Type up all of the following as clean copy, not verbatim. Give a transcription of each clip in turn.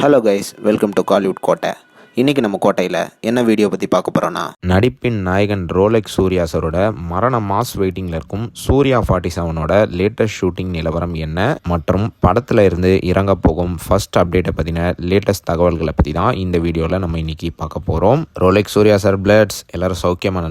Hello guys, welcome to Kollywood கோட்டை. இன்றைக்கி நம்ம கோட்டையில் என்ன வீடியோ பற்றி பார்க்க போகிறோன்னா, நடிப்பின் நாயகன் ரோலெக்ஸ் சூர்யா சாரோட மரண மாஸ் வெயிட்டிங்கில் இருக்கும் சூர்யா 47ஓட லேட்டஸ்ட் ஷூட்டிங் நிலவரம் என்ன மற்றும் படத்தில் இருந்து இறங்க போகும் ஃபர்ஸ்ட் அப்டேட்டை பற்றின லேட்டஸ்ட் தகவல்களை பற்றி தான் இந்த வீடியோவில் நம்ம இன்றைக்கி பார்க்க போகிறோம். ரோலெக்ஸ் சூர்யா சார் பிளட்ஸ் எல்லாரும் சௌக்கியமாக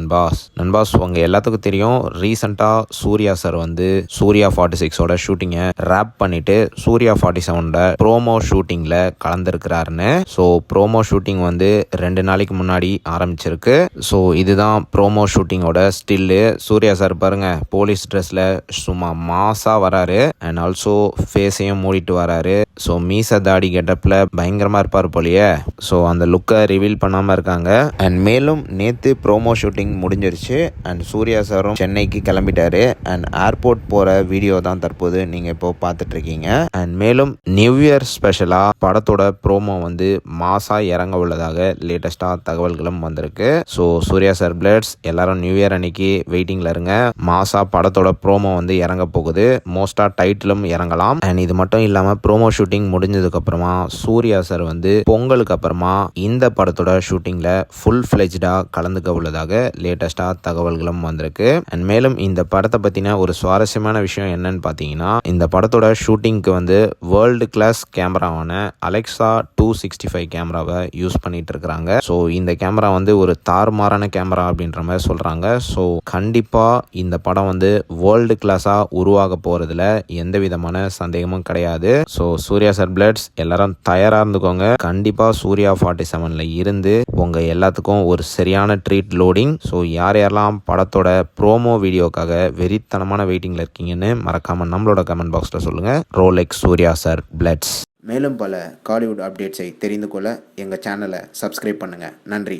நண்பாஸ் உங்கள் எல்லாத்துக்கும் தெரியும். ரீசெண்டாக சூர்யா சார் வந்து சூர்யா 46ஓட ஷூட்டிங்கை ரேப் பண்ணிவிட்டு சூர்யா 47ஓட ப்ரோமோ ஷூட்டிங்கில் கலந்துருக்கிறாருன்னு. ஸோ ப்ரோமோ ஷூட்டிங் வந்து 2 நாளைக்கு முன்னாடி ஆரம்பிச்சிருக்கு. ஸோ இதுதான் ப்ரோமோ ஷூட்டிங்கோட ஸ்டில்லு. சூர்யா சார் பாருங்க, போலீஸ் ட்ரெஸ்ல சும்மா மாசா வராரு அண்ட் ஆல்சோ ஃபேஸையும் மூடிட்டு வராரு. ஸோ மீச தாடி கெட்டப்ல பயங்கரமா இருப்பார் போலியே. ஸோ அந்த லுக்கை ரிவீல் பண்ணாம இருக்காங்க. அண்ட் மேலும் நேத்து ப்ரோமோ ஷூட்டிங் முடிஞ்சிருச்சு அண்ட் சூர்யா சாரும் சென்னைக்கு கிளம்பிட்டாரு. அண்ட் ஏர்போர்ட் போற வீடியோ தான் தற்போது நீங்க இப்போ பார்த்துட்டு இருக்கீங்க. அண்ட் மேலும் நியூ இயர் ஸ்பெஷலா படத்தோட ப்ரோமோ வந்து மாசா இறங்க உள்ளதாக லேட்டஸ்டாக தகவல்களும் வந்திருக்கு. ஸோ சூர்யா சார் பிளட்ஸ் எல்லாரும் நியூ இயர் அன்னைக்கு வெயிட்டிங்ல இருங்க. மாசா படத்தோட ப்ரோமோ வந்து இறங்க போகுது. மோஸ்டா டைட்டிலும் இறங்கலாம். அண்ட் இது மட்டும் இல்லாம ப்ரோமோ ஷூட்டிங் முடிஞ்சதுக்கு அப்புறமா சூர்யா சார் வந்து பொங்கலுக்கு அப்புறமா இந்த படத்தோட ஷூட்டிங்ல ஃபுல் ஃபிளெஜ்டா கலந்துக்க உள்ளதாக லேட்டஸ்டா தகவல்களும் வந்திருக்கு. அண்ட் மேலும் இந்த படத்தை பத்தின ஒரு சுவாரஸ்யமான விஷயம் என்னன்னு பாத்தீங்கன்னா, இந்த படத்தோட ஷூட்டிங்க்கு வந்து வேர்ல்டு கிளாஸ் கேமராவான அலெக்சா 265 கேமராவை யூஸ் பண்ணிட்டு இருக்கிறாங்க. ஸோ இந்த கேமரா வந்து ஒரு தாறுமாறான கேமரா அப்படின்ற மாதிரி சொல்றாங்க. ஸோ கண்டிப்பா இந்த படம் வந்து வேர்ல்டு கிளாஸா உருவாக போறதுல எந்த விதமான சந்தேகமும் கிடையாது. ஸோ சூர்யா சார் பிளட்ஸ் எல்லாரும் தயாரா இருந்துக்கோங்க. கண்டிப்பா சூர்யா 47ல இருந்து உங்க எல்லாத்துக்கும் ஒரு சரியான ட்ரீட் லோடிங். ஸோ யாரெல்லாம் படத்தோட ப்ரோமோ வீடியோக்காக வெறித்தனமான வெயிட்டிங்ல இருக்கீங்கன்னு மறக்காம நம்மளோட கமெண்ட் பாக்ஸ்ல சொல்லுங்க. Rolex Surya sir பிளட்ஸ். மேலும் பல காலிவுட் அப்டேட்ஸை தெரிந்து கொள்ள எங்கள் சேனலை சப்ஸ்கிரைப் பண்ணுங்கள். நன்றி.